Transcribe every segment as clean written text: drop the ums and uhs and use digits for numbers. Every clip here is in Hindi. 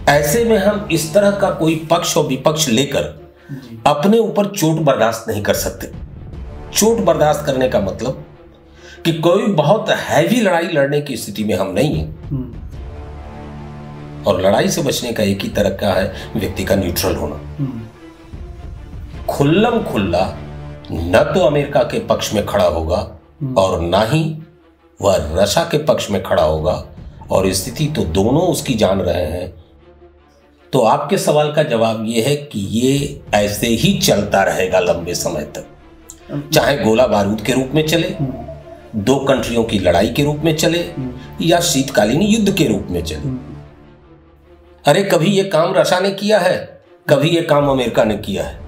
ऐसे में हम इस तरह का कोई पक्ष और विपक्ष लेकर अपने ऊपर चोट बर्दाश्त नहीं कर सकते। चोट बर्दाश्त करने का मतलब कि कोई बहुत हैवी लड़ाई लड़ने की स्थिति में हम नहीं हैं। और लड़ाई से बचने का एक ही तरीका है व्यक्ति का न्यूट्रल होना। खुल्लम खुल्ला न तो अमेरिका के पक्ष में खड़ा होगा और ना ही वह रशिया के पक्ष में खड़ा होगा, और स्थिति तो दोनों उसकी जान रहे हैं। तो आपके सवाल का जवाब यह है कि ये ऐसे ही चलता रहेगा लंबे समय तक, चाहे गोला बारूद के रूप में चले, दो कंट्रियों की लड़ाई के रूप में चले, या शीतकालीन युद्ध के रूप में चले। अरे कभी ये काम रशिया ने किया है, कभी ये काम अमेरिका ने किया है।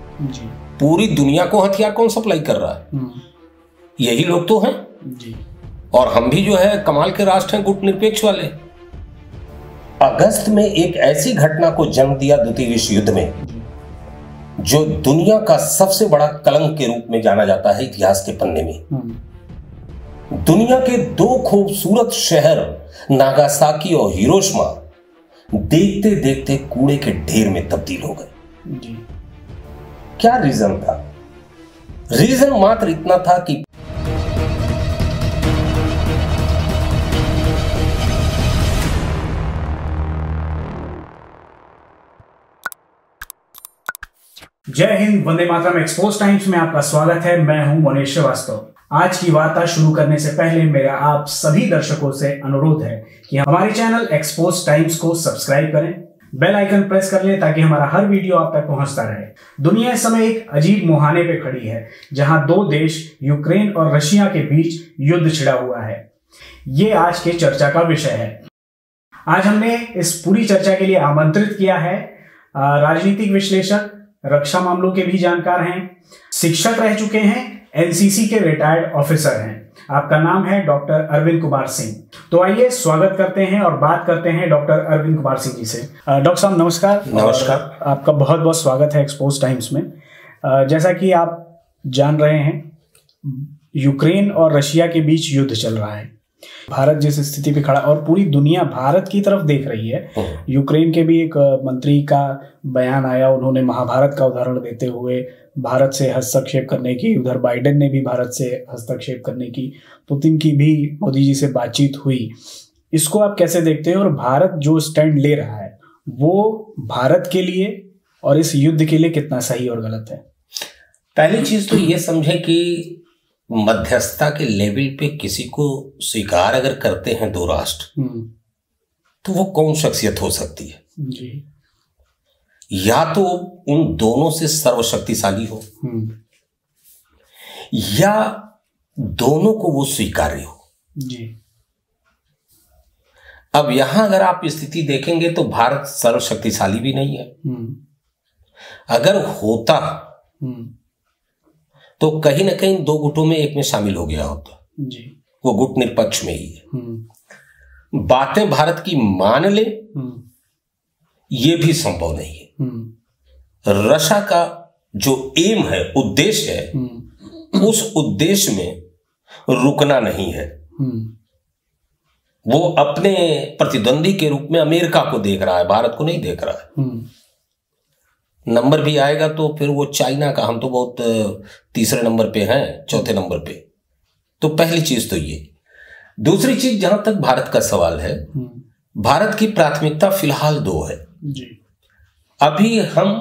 पूरी दुनिया को हथियार कौन सप्लाई कर रहा है? यही लोग तो हैं। और हम भी जो है कमाल के राष्ट्र हैं, गुटनिरपेक्ष वाले। अगस्त में एक ऐसी घटना को जन्म दिया द्वितीय विश्व युद्ध में, जो दुनिया का सबसे बड़ा कलंक के रूप में जाना जाता है इतिहास के पन्ने में। दुनिया के दो खूबसूरत शहर नागासाकी और हिरोशिमा देखते देखते कूड़े के ढेर में तब्दील हो गए। क्या रीजन था? रीजन मात्र इतना था कि जय हिंद, वंदे मातरम। एक्सपोज टाइम्स में आपका स्वागत है। मैं हूं मनीष श्रीवास्तव। आज की वार्ता शुरू करने से पहले मेरा आप सभी दर्शकों से अनुरोध है कि हमारे चैनल एक्सपोज टाइम्स को सब्सक्राइब करें, बेल आइकन प्रेस कर लें ताकि हमारा हर वीडियो आप तक पहुंचता रहे। दुनिया इस समय एक अजीब मुहाने पे खड़ी है, जहां दो देश यूक्रेन और रशिया के बीच युद्ध छिड़ा हुआ है। ये आज के चर्चा का विषय है। आज हमने इस पूरी चर्चा के लिए आमंत्रित किया है राजनीतिक विश्लेषक, रक्षा मामलों के भी जानकार हैं, शिक्षक रह चुके हैं, एनसीसी के रिटायर्ड ऑफिसर हैं। आपका नाम है डॉक्टर अरविंद कुमार सिंह। तो आइए स्वागत करते हैं और बात करते हैं डॉक्टर अरविंद कुमार सिंह जी से। डॉक्टर साहब नमस्कार। नमस्कार। आपका बहुत बहुत स्वागत है एक्सपोज टाइम्स में। जैसा कि आप जान रहे हैं, यूक्रेन और रशिया के बीच युद्ध चल रहा है। भारत जिस स्थिति पे खड़ा और पूरी दुनिया भारत की तरफ देख रही है। यूक्रेन के भी एक मंत्री का बयान आया, उन्होंने महाभारत का उदाहरण देते हुए भारत से हस्तक्षेप करने की, उधर बाइडेन ने भी भारत से हस्तक्षेप करने की, पुतिन की भी मोदी जी से बातचीत हुई। इसको आप कैसे देखते हैं और भारत जो स्टैंड ले रहा है वो भारत के लिए और इस युद्ध के लिए कितना सही और गलत है? पहली चीज तो ये समझे कि मध्यस्थता के लेवल पे किसी को स्वीकार अगर करते हैं दो राष्ट्र, तो वो कौन शख्सियत हो सकती है? जी। या तो उन दोनों से सर्वशक्तिशाली हो, या दोनों को वो स्वीकार्य हो। जी। अब यहां अगर आप स्थिति देखेंगे तो भारत सर्वशक्तिशाली भी नहीं है। अगर होता तो कहीं ना कहीं दो गुटों में एक में शामिल हो गया होता। जी। वो गुट निरपक्ष में ही है। बातें भारत की मान ले, ये भी संभव नहीं है। रशिया का जो एम है, उद्देश्य है, उस उद्देश्य में रुकना नहीं है। वो अपने प्रतिद्वंदी के रूप में अमेरिका को देख रहा है, भारत को नहीं देख रहा है। नंबर भी आएगा तो फिर वो चाइना का, हम तो बहुत तीसरे नंबर पे हैं, चौथे नंबर पे। तो पहली चीज तो ये। दूसरी चीज, जहां तक भारत का सवाल है, भारत की प्राथमिकता फिलहाल दो है। जी। अभी हम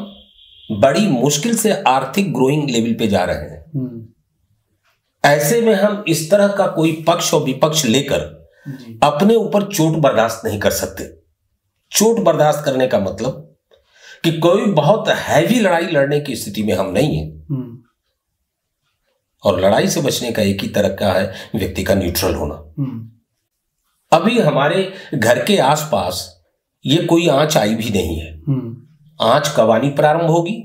बड़ी मुश्किल से आर्थिक ग्रोइंग लेवल पे जा रहे हैं। ऐसे में हम इस तरह का कोई पक्ष और विपक्ष लेकर अपने ऊपर चोट बर्दाश्त नहीं कर सकते। चोट बर्दाश्त करने का मतलब कि कोई बहुत हैवी लड़ाई लड़ने की स्थिति में हम नहीं हैं। और लड़ाई से बचने का एक ही तरीका है व्यक्ति का न्यूट्रल होना। अभी हमारे घर के आसपास ये कोई आंच आई भी नहीं है। आंच कब आनी प्रारंभ होगी?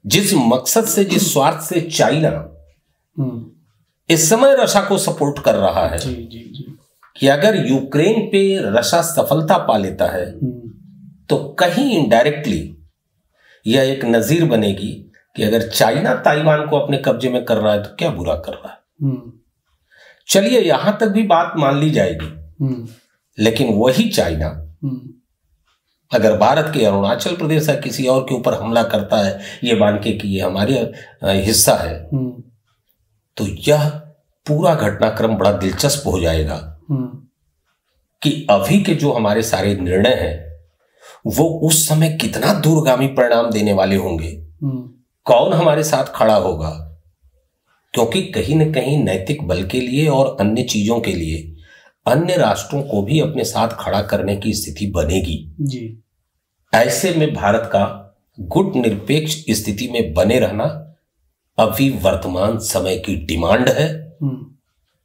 जिस मकसद से, जिस स्वार्थ से चाइना इस समय रशिया को सपोर्ट कर रहा है, कि अगर यूक्रेन पे रशिया सफलता पा लेता है तो कहीं इनडायरेक्टली यह एक नजीर बनेगी कि अगर चाइना ताइवान को अपने कब्जे में कर रहा है तो क्या बुरा कर रहा है। चलिए यहां तक भी बात मान ली जाएगी, लेकिन वही चाइना अगर भारत के अरुणाचल प्रदेश या किसी और के ऊपर हमला करता है ये मान के कि ये हमारे हिस्सा है, तो यह पूरा घटनाक्रम बड़ा दिलचस्प हो जाएगा कि अभी के जो हमारे सारे निर्णय हैं वो उस समय कितना दूरगामी परिणाम देने वाले होंगे। कौन हमारे साथ खड़ा होगा, क्योंकि कहीं न कहीं नैतिक बल के लिए और अन्य चीजों के लिए अन्य राष्ट्रों को भी अपने साथ खड़ा करने की स्थिति बनेगी जी। ऐसे में भारत का गुट निरपेक्ष स्थिति में बने रहना अभी वर्तमान समय की डिमांड है।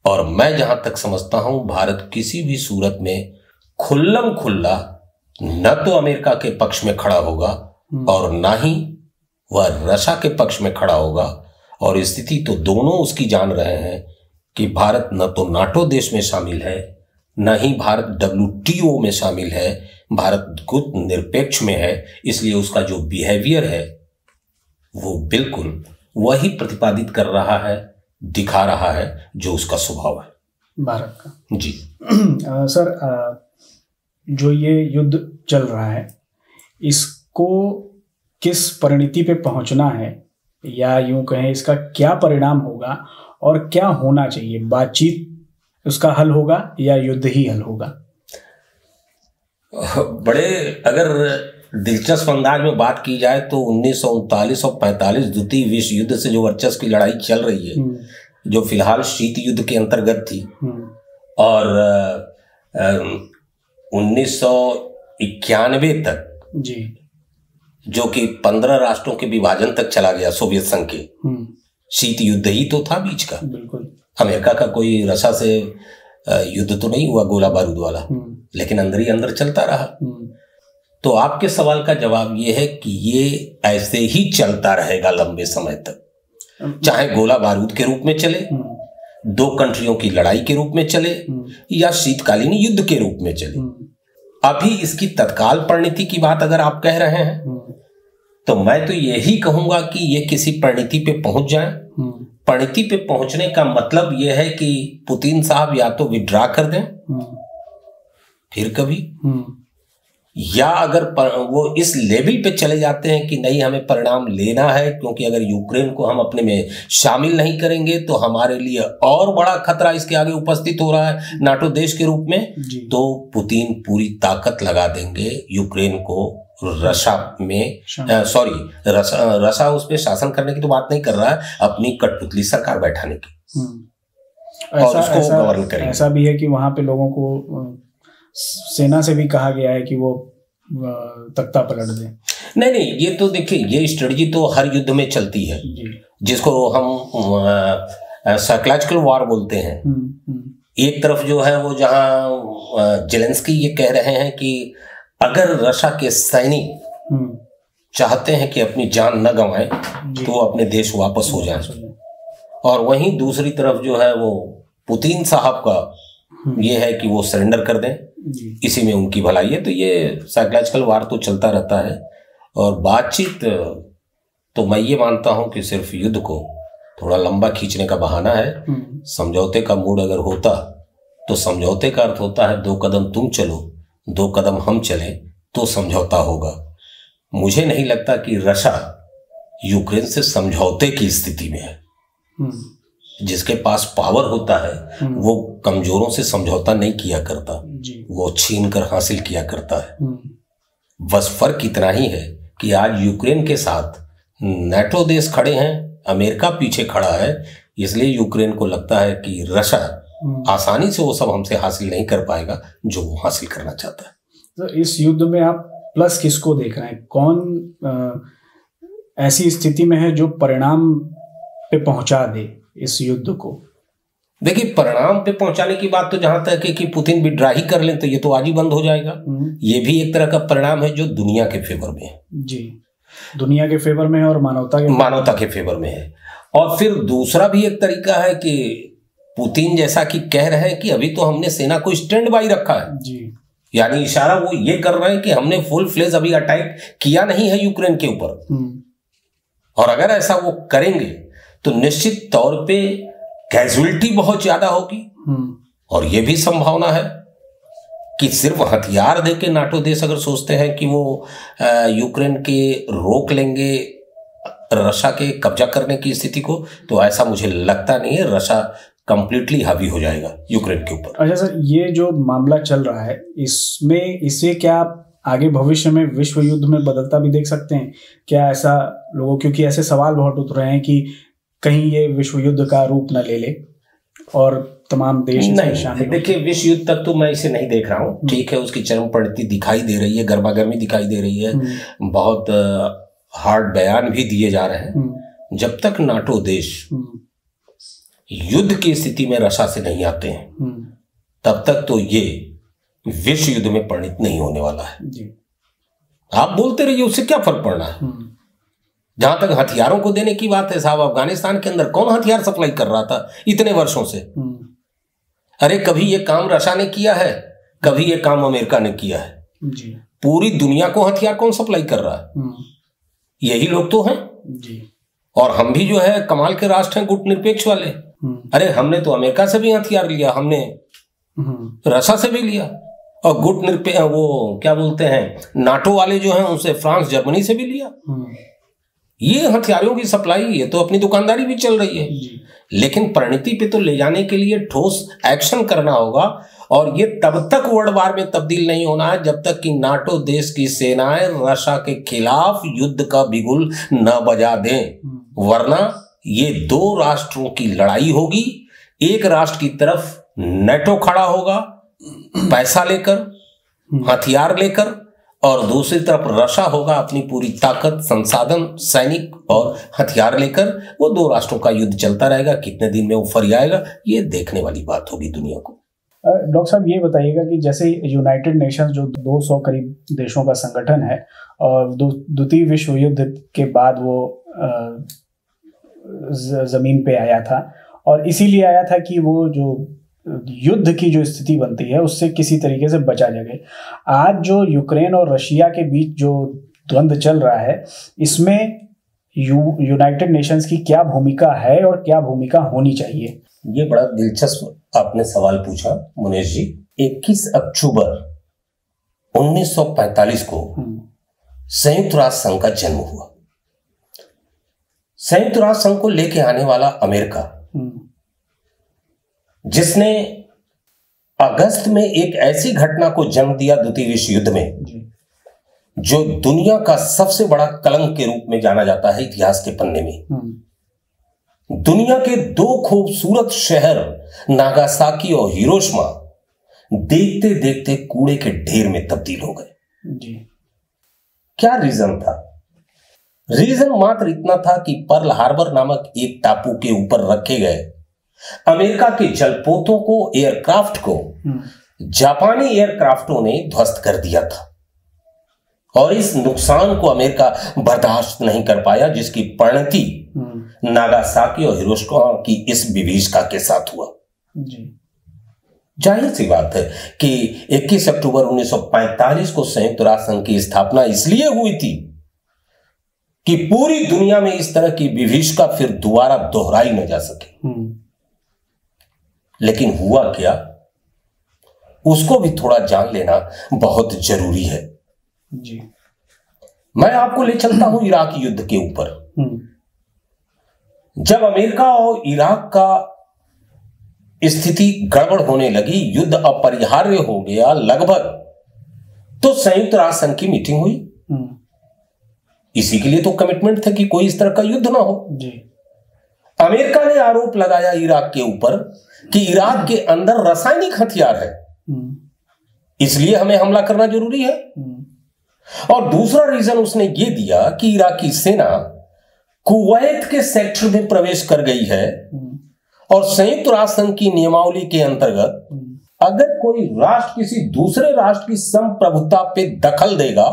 और मैं जहां तक समझता हूं, भारत किसी भी सूरत में खुल्लम खुल्ला न तो अमेरिका के पक्ष में खड़ा होगा और ना ही वह रशिया के पक्ष में खड़ा होगा। और स्थिति तो दोनों उसकी जान रहे हैं कि भारत न तो नाटो देश में शामिल है, न ही भारत WTO में शामिल है, भारत गुट निरपेक्ष में है। इसलिए उसका जो बिहेवियर है वो बिल्कुल वही प्रतिपादित कर रहा है, दिखा रहा है जो उसका स्वभाव है भारत का जी। सर, जो ये युद्ध चल रहा है इसको किस परिणति पे पहुंचना है, या यूं कहें इसका क्या परिणाम होगा और क्या होना चाहिए? बातचीत उसका हल होगा या युद्ध ही हल होगा? बड़े अगर दिलचस्प अंदाज में बात की जाए तो 1939 और 45 द्वितीय विश्व युद्ध से जो वर्चस्व की लड़ाई चल रही है, जो फिलहाल शीत युद्ध के अंतर्गत थी, और 1991 तक जी, जो कि 15 राष्ट्रों के विभाजन तक चला गया सोवियत संघ के, शीत युद्ध ही तो था बीच का। बिल्कुल। अमेरिका का कोई रशिया से युद्ध तो नहीं हुआ गोला बारूद वाला, लेकिन अंदर ही अंदर चलता रहा। तो आपके सवाल का जवाब ये है कि ये ऐसे ही चलता रहेगा लंबे समय तक, चाहे गोला बारूद के रूप में चले, दो कंट्रियों की लड़ाई के रूप में चले, या शीतकालीन युद्ध के रूप में चले। अभी इसकी तत्काल परिणति की बात अगर आप कह रहे हैं तो मैं तो यही कहूंगा कि ये किसी परिणति पे पहुंच जाए। परिणति पे पहुंचने का मतलब यह है कि पुतिन साहब या तो विड्रा कर दें फिर कभी, या अगर वो इस लेवल पे चले जाते हैं कि नहीं हमें परिणाम लेना है, क्योंकि अगर यूक्रेन को हम अपने में शामिल नहीं करेंगे तो हमारे लिए और बड़ा खतरा इसके आगे उपस्थित हो रहा है नाटो देश के रूप में, तो पुतिन पूरी ताकत लगा देंगे यूक्रेन को रशिया में, रशिया उस पर शासन करने की तो बात नहीं कर रहा है, अपनी कठपुतली सरकार बैठाने की, और उसको गवर्न करेंगे। ऐसा भी है कि वहां पे लोगों को सेना से भी कहा गया है कि वो तख्ता पलट दें। नहीं, ये तो देखिए, ये स्ट्रेटजी तो हर युद्ध में चलती है, जिसको हम साइकोलॉजिकल वॉर बोलते हैं। एक तरफ जो है वो जहां जेलेंस्की ये कह रहे हैं कि अगर रशिया के सैनिक चाहते हैं कि अपनी जान न गंवाएं तो अपने देश वापस हो जाएं, और वहीं दूसरी तरफ जो है वो पुतिन साहब का ये है कि वो सरेंडर कर दें, इसी में उनकी भलाई है। तो ये साइकोलॉजिकल वार तो चलता रहता है, और बातचीत तो मैं ये मानता हूं कि सिर्फ युद्ध को थोड़ा लंबा खींचने का बहाना है। समझौते का मूड अगर होता तो समझौते का अर्थ होता है 2 कदम तुम चलो 2 कदम हम चले तो समझौता होगा। मुझे नहीं लगता कि रशिया यूक्रेन से समझौते की स्थिति में है। जिसके पास पावर होता है वो कमजोरों से समझौता नहीं किया करता, वो छीन कर हासिल किया करता है। बस फर्क इतना ही है कि आज यूक्रेन के साथ नाटो देश खड़े हैं, अमेरिका पीछे खड़ा है, इसलिए यूक्रेन को लगता है कि रशिया आसानी से वो सब हमसे हासिल नहीं कर पाएगा जो वो हासिल करना चाहता है। तो इस युद्ध में आप प्लस किसको देख रहे हैं? कौन ऐसी स्थिति में है जो परिणाम पे पहुंचा दे इस युद्ध को? देखिए, परिणाम पे पहुंचाने की बात तो जहां तक है कि पुतिन विड्रा ही कर लें तो ये तो आज ही बंद हो जाएगा। ये भी एक तरह का परिणाम है जो दुनिया के फेवर में है। जी, दुनिया के फेवर में है और मानवता के फेवर में है। और फिर दूसरा भी एक तरीका है कि पुतिन जैसा कि कह रहे हैं कि अभी तो हमने सेना को स्टैंड बाई रखा है जी, यानी इशारा वो ये कर रहे हैं कि हमने फुल फ्लेज अभी अटैक किया नहीं है यूक्रेन के ऊपर। और अगर ऐसा वो करेंगे तो निश्चित तौर पे कैजुअलिटी बहुत ज्यादा होगी, और ये भी संभावना है कि सिर्फ हथियार देके नाटो देश अगर सोचते हैं कि वो यूक्रेन के रोक लेंगे रशिया के कब्जा करने की स्थिति को, तो ऐसा मुझे लगता नहीं है। रशिया कंप्लीटली हावी हो जाएगा यूक्रेन के ऊपर। अच्छा सर, ये जो मामला चल रहा है इसमें इससे क्या आप आगे भविष्य में विश्व युद्ध में बदलता भी देख सकते हैं क्या ऐसा लोगों, क्योंकि ऐसे सवाल बहुत उठ रहे हैं कि कहीं ये विश्व युद्ध का रूप न ले ले और तमाम देश नहीं। देखिए, विश्व युद्ध तक तो मैं इसे नहीं देख रहा हूँ। ठीक है, उसकी चरम परिणति दिखाई दे रही है, गर्मागर्मी दिखाई दे रही है, बहुत हार्ड बयान भी दिए जा रहे हैं। जब तक नाटो देश युद्ध की स्थिति में रशिया से नहीं आते हैं तब तक तो ये विश्व युद्ध में परिणत नहीं होने वाला है। आप बोलते रहिए, उससे क्या फर्क पड़ना है। जहां तक हथियारों को देने की बात है साहब, अफगानिस्तान के अंदर कौन हथियार सप्लाई कर रहा था इतने वर्षों से? अरे कभी ये काम रशिया ने किया है, कभी ये काम अमेरिका ने किया है। पूरी दुनिया को हथियार कौन सप्लाई कर रहा है? यही लोग तो हैं। और हम भी जो है कमाल के राष्ट्र हैं, गुट निरपेक्ष वाले। अरे हमने तो अमेरिका से भी हथियार लिया, हमने रशिया से भी लिया, और गुट निरपेक्ष वो क्या बोलते हैं नाटो वाले जो हैं उनसे फ्रांस जर्मनी से भी लिया। ये हथियारों की सप्लाई, ये तो अपनी दुकानदारी भी चल रही है। लेकिन परिणति पे तो ले जाने के लिए ठोस एक्शन करना होगा, और ये तब तक वर्ल्ड वार में तब्दील नहीं होना है जब तक कि नाटो देश की सेनाएं रशिया के खिलाफ युद्ध का बिगुल न बजा दें। वरना ये दो राष्ट्रों की लड़ाई होगी। एक राष्ट्र की तरफ नाटो खड़ा होगा पैसा लेकर, हथियार लेकर, और दूसरी तरफ रशिया होगा अपनी पूरी ताकत, संसाधन, सैनिक और हथियार लेकर। वो दो राष्ट्रों का युद्ध चलता रहेगा। कितने दिन में वो फरियाएगा, ये देखने वाली बात होगी दुनिया को। डॉक्टर साहब, ये बताइएगा कि जैसे यूनाइटेड नेशंस जो 200 करीब देशों का संगठन है, और द्वितीय विश्व युद्ध के बाद वो जमीन पे आया था, और इसीलिए आया था कि वो जो युद्ध की जो स्थिति बनती है उससे किसी तरीके से बचा जाए। आज जो यूक्रेन और रशिया के बीच जो द्वंद्व चल रहा है, इसमें यूनाइटेड नेशंस की क्या भूमिका है और क्या भूमिका होनी चाहिए? ये बड़ा दिलचस्प आपने सवाल पूछा मुनेश जी। 21 अक्टूबर 1945 को संयुक्त राष्ट्र संघ का जन्म हुआ। संयुक्त राष्ट्र संघ को लेके आने वाला अमेरिका, जिसने अगस्त में एक ऐसी घटना को जन्म दिया द्वितीय विश्व युद्ध में, जो दुनिया का सबसे बड़ा कलंक के रूप में जाना जाता है इतिहास के पन्ने में। दुनिया के दो खूबसूरत शहर नागासाकी और हिरोशिमा देखते देखते कूड़े के ढेर में तब्दील हो गए। क्या रीजन था? रीजन मात्र इतना था कि पर्ल हार्बर नामक एक टापू के ऊपर रखे गए अमेरिका के जलपोतों को, एयरक्राफ्ट को, जापानी एयरक्राफ्टों ने ध्वस्त कर दिया था, और इस नुकसान को अमेरिका बर्दाश्त नहीं कर पाया, जिसकी परिणति नागासाकी और हिरोशिमा की इस विभीषिका के साथ हुआ। जाहिर सी बात है कि 21 अक्टूबर 1945 को संयुक्त राष्ट्र संघ की स्थापना इसलिए हुई थी कि पूरी दुनिया में इस तरह की विभीषिका फिर दोबारा दोहराई न जा सके। लेकिन हुआ क्या, उसको भी थोड़ा जान लेना बहुत जरूरी है। मैं आपको ले चलता हूं इराक युद्ध के ऊपर। जब अमेरिका और इराक का स्थिति गड़बड़ होने लगी, युद्ध अपरिहार्य हो गया लगभग, तो संयुक्त राष्ट्र संघ की मीटिंग हुई। इसी के लिए तो कमिटमेंट था कि कोई इस तरह का युद्ध ना हो। अमेरिका ने आरोप लगाया इराक के ऊपर कि इराक के अंदर रासायनिक हथियार है, इसलिए हमें हमला करना जरूरी है। और दूसरा रीजन उसने ये दिया कि इराकी सेना कुवैत के सेक्टर में प्रवेश कर गई है, और संयुक्त राष्ट्र संघ की नियमावली के अंतर्गत अगर कोई राष्ट्र किसी दूसरे राष्ट्र की संप्रभुता पे दखल देगा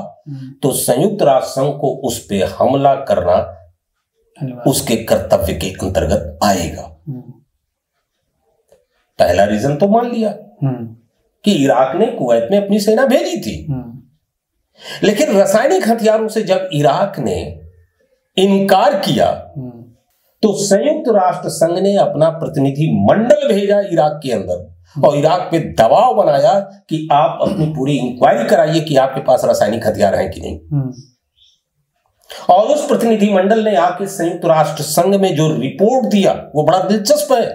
तो संयुक्त राष्ट्र संघ को उस पे हमला करना उसके कर्तव्य के अंतर्गत आएगा। पहला रीजन तो मान लिया कि इराक ने कुवैत में अपनी सेना भेजी थी, लेकिन रासायनिक हथियारों से जब इराक ने इनकार किया तो संयुक्त राष्ट्र संघ ने अपना प्रतिनिधि मंडल भेजा इराक के अंदर, और इराक पे दबाव बनाया कि आप अपनी पूरी इंक्वायरी कराइए कि आपके पास रासायनिक हथियार हैं कि नहीं। और उस प्रतिनिधि मंडल ने आके संयुक्त राष्ट्र संघ में जो रिपोर्ट दिया वो बड़ा दिलचस्प है।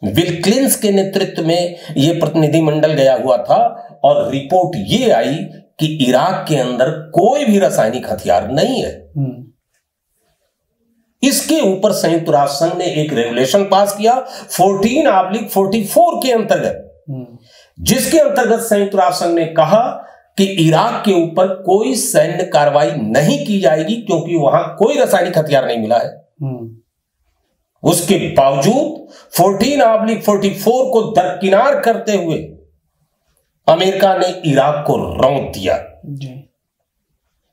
विल क्लिंस के नेतृत्व में यह प्रतिनिधि मंडल गया हुआ था और रिपोर्ट ये आई कि इराक के अंदर कोई भी रासायनिक हथियार नहीं है। इसके ऊपर संयुक्त राष्ट्र संघ ने एक रेगुलेशन पास किया 14/44 के अंतर्गत, जिसके अंतर्गत संयुक्त राष्ट्र संघ ने कहा कि इराक के ऊपर कोई सैन्य कार्रवाई नहीं की जाएगी क्योंकि वहां कोई रासायनिक हथियार नहीं मिला है। उसके बावजूद 14/44 को दरकिनार करते हुए अमेरिका ने इराक को रौंद दिया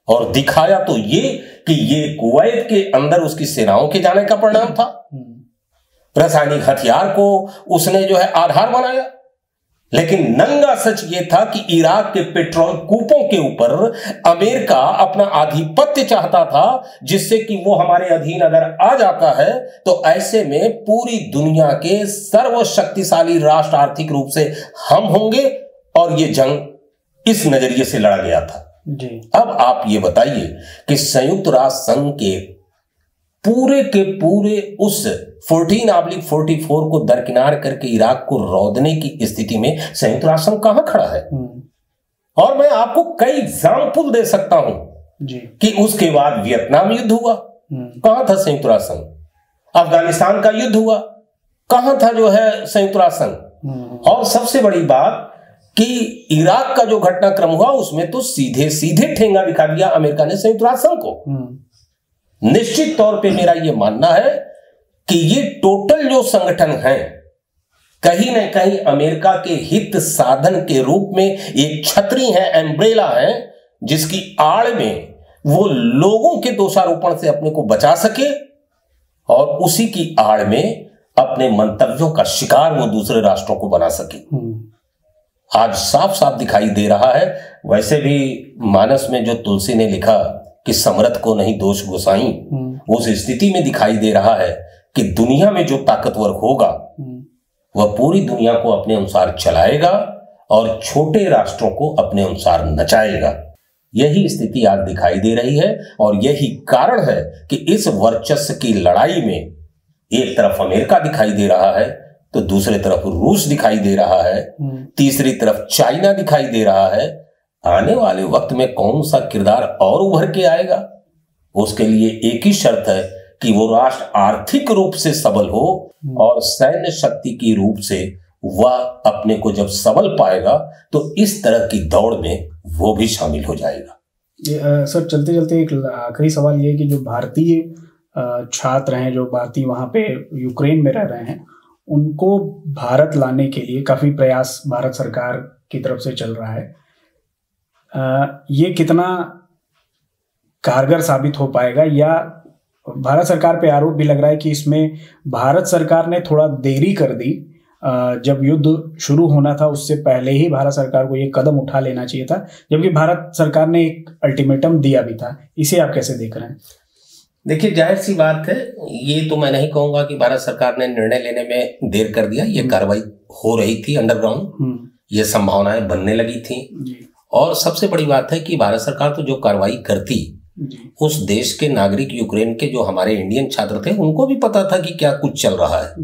और दिखाया तो ये कि ये कुवैत के अंदर उसकी सेनाओं के जाने का परिणाम था। रासायनिक हथियार को उसने जो है आधार बनाया, लेकिन नंगा सच ये था कि इराक के पेट्रोल कूपों के ऊपर अमेरिका अपना आधिपत्य चाहता था, जिससे कि वो हमारे अधीन अगर आ जाता है तो ऐसे में पूरी दुनिया के सर्वशक्तिशाली राष्ट्र आर्थिक रूप से हम होंगे, और ये जंग इस नजरिए से लड़ा गया था जी। अब आप ये बताइए कि संयुक्त राष्ट्र संघ के पूरे उस 14/44 को दरकिनार करके इराक को रौंदने की स्थिति में संयुक्त राष्ट्र संघ कहां खड़ा है। और मैं आपको कई एग्जाम्पल दे सकता हूं जी कि उसके बाद वियतनाम युद्ध हुआ, कहां था संयुक्त राष्ट्र संघ। अफगानिस्तान का युद्ध हुआ, कहां था जो है संयुक्त राष्ट्र संघ। और सबसे बड़ी बात कि इराक का जो घटनाक्रम हुआ उसमें तो सीधे सीधे ठेंगा दिखा दिया अमेरिका ने संयुक्त राष्ट्र संघ को। निश्चित तौर पे मेरा यह मानना है कि ये टोटल जो संगठन है कहीं न कहीं अमेरिका के हित साधन के रूप में एक छतरी है, एम्ब्रेला है, जिसकी आड़ में वो लोगों के दोषारोपण से अपने को बचा सके और उसी की आड़ में अपने मंतव्यों का शिकार वो दूसरे राष्ट्रों को बना सके। आज साफ साफ दिखाई दे रहा है। वैसे भी मानस में जो तुलसी ने लिखा कि समरथ को नहीं दोष गोसाई, उस स्थिति में दिखाई दे रहा है कि दुनिया में जो ताकतवर होगा वह पूरी दुनिया को अपने अनुसार चलाएगा और छोटे राष्ट्रों को अपने अनुसार नचाएगा। यही स्थिति आज दिखाई दे रही है और यही कारण है कि इस वर्चस्व की लड़ाई में एक तरफ अमेरिका दिखाई दे रहा है तो दूसरी तरफ रूस दिखाई दे रहा है, तीसरी तरफ चाइना दिखाई दे रहा है। आने वाले वक्त में कौन सा किरदार और उभर के आएगा, उसके लिए एक ही शर्त है कि वो राष्ट्र आर्थिक रूप से सबल हो और सैन्य शक्ति की रूप से वह अपने को जब सबल पाएगा तो इस तरह की दौड़ में वो भी शामिल हो जाएगा। सर चलते चलते एक आखिरी सवाल ये है कि जो भारतीय छात्र हैं, जो भारतीय वहां पे यूक्रेन में रह रहे हैं, उनको भारत लाने के लिए काफी प्रयास भारत सरकार की तरफ से चल रहा है। ये कितना कारगर साबित हो पाएगा, या भारत सरकार पे आरोप भी लग रहा है कि इसमें भारत सरकार ने थोड़ा देरी कर दी। जब युद्ध शुरू होना था उससे पहले ही भारत सरकार को ये कदम उठा लेना चाहिए था, जबकि भारत सरकार ने एक अल्टीमेटम दिया भी था। इसे आप कैसे देख रहे हैं? देखिए, जाहिर सी बात है, ये तो मैं नहीं कहूंगा कि भारत सरकार ने निर्णय लेने में देर कर दिया। ये कार्रवाई हो रही थी अंडरग्राउंड, ये संभावनाएं बनने लगी थी। और सबसे बड़ी बात है कि भारत सरकार तो जो कार्रवाई करती, उस देश के नागरिक यूक्रेन के जो हमारे इंडियन छात्र थे उनको भी पता था कि क्या कुछ चल रहा है।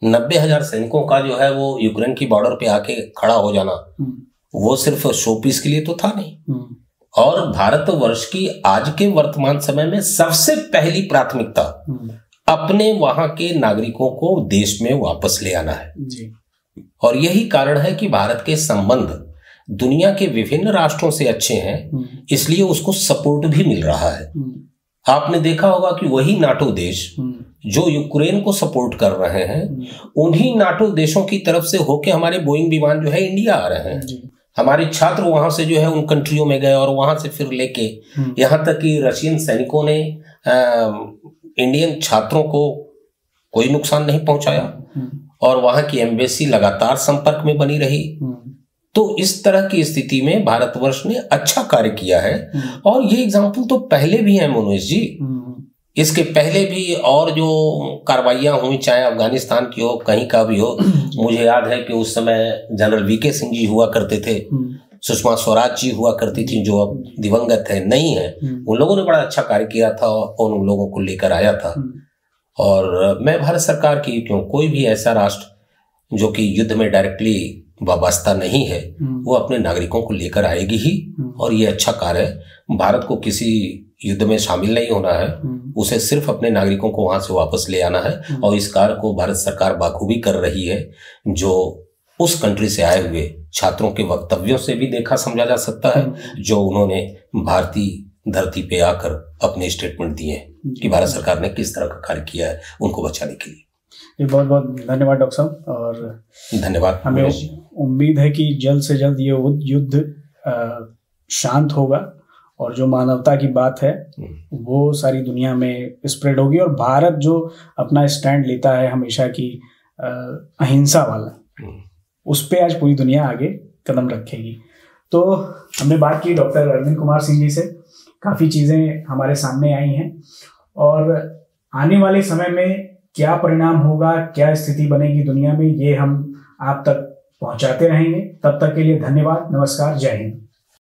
90,000 सैनिकों का जो है वो यूक्रेन की बॉर्डर पे आके खड़ा हो जाना, वो सिर्फ शोपीस के लिए तो था नहीं। और भारतवर्ष की आज के वर्तमान समय में सबसे पहली प्राथमिकता अपने वहां के नागरिकों को देश में वापस ले आना है जी। और यही कारण है कि भारत के संबंध दुनिया के विभिन्न राष्ट्रों से अच्छे हैं, इसलिए उसको सपोर्ट भी मिल रहा है। आपने देखा होगा कि वही नाटो देश जो यूक्रेन को सपोर्ट कर रहे हैं, उन्हीं नाटो देशों की तरफ से होके हमारे बोइंग विमान जो है इंडिया आ रहे हैं। हमारे छात्र वहां से जो है उन कंट्रियों में गए और वहां से फिर लेके यहां तक कि रशियन सैनिकों ने इंडियन छात्रों को कोई नुकसान नहीं पहुंचाया और वहां की एम्बेसी लगातार संपर्क में बनी रही। तो इस तरह की स्थिति में भारतवर्ष ने अच्छा कार्य किया है। और ये एग्जाम्पल तो पहले भी है मनोज जी, इसके पहले भी और जो कार्रवाइयां हुई, चाहे अफगानिस्तान की हो, कहीं का भी हो, मुझे याद है कि उस समय जनरल वीके सिंह जी हुआ करते थे, सुषमा स्वराज जी हुआ करती थी, जो अब दिवंगत है, नहीं है। उन लोगों ने बड़ा अच्छा कार्य किया था और उन लोगों को लेकर आया था। और मैं भारत सरकार की, क्यों, कोई भी ऐसा राष्ट्र जो कि युद्ध में डायरेक्टली वाबस्ता नहीं है, वो अपने नागरिकों को लेकर आएगी ही, और ये अच्छा कार्य है। भारत को किसी युद्ध में शामिल नहीं होना है, उसे सिर्फ अपने नागरिकों को वहां से वापस ले आना है, और इस कार्य को भारत सरकार बाखूबी कर रही है, जो उस कंट्री से आए हुए छात्रों के वक्तव्यों से भी देखा समझा जा सकता है, जो उन्होंने भारतीय धरती पे आकर अपने स्टेटमेंट दिए कि भारत सरकार ने किस तरह का कार्य किया है उनको बचाने के लिए। बहुत बहुत धन्यवाद डॉक्टर साहब, और धन्यवाद। हमें उम्मीद है कि जल्द से जल्द ये युद्ध शांत होगा, और जो मानवता की बात है वो सारी दुनिया में स्प्रेड होगी, और भारत जो अपना स्टैंड लेता है हमेशा की अहिंसा वाला, उस पे आज पूरी दुनिया आगे कदम रखेगी। तो हमने बात की डॉक्टर अरविंद कुमार सिंह जी से, काफ़ी चीज़ें हमारे सामने आई हैं, और आने वाले समय में क्या परिणाम होगा, क्या स्थिति बनेगी दुनिया में, ये हम आप तक पहुंचाते रहेंगे। तब तक के लिए धन्यवाद, नमस्कार, जय हिंद।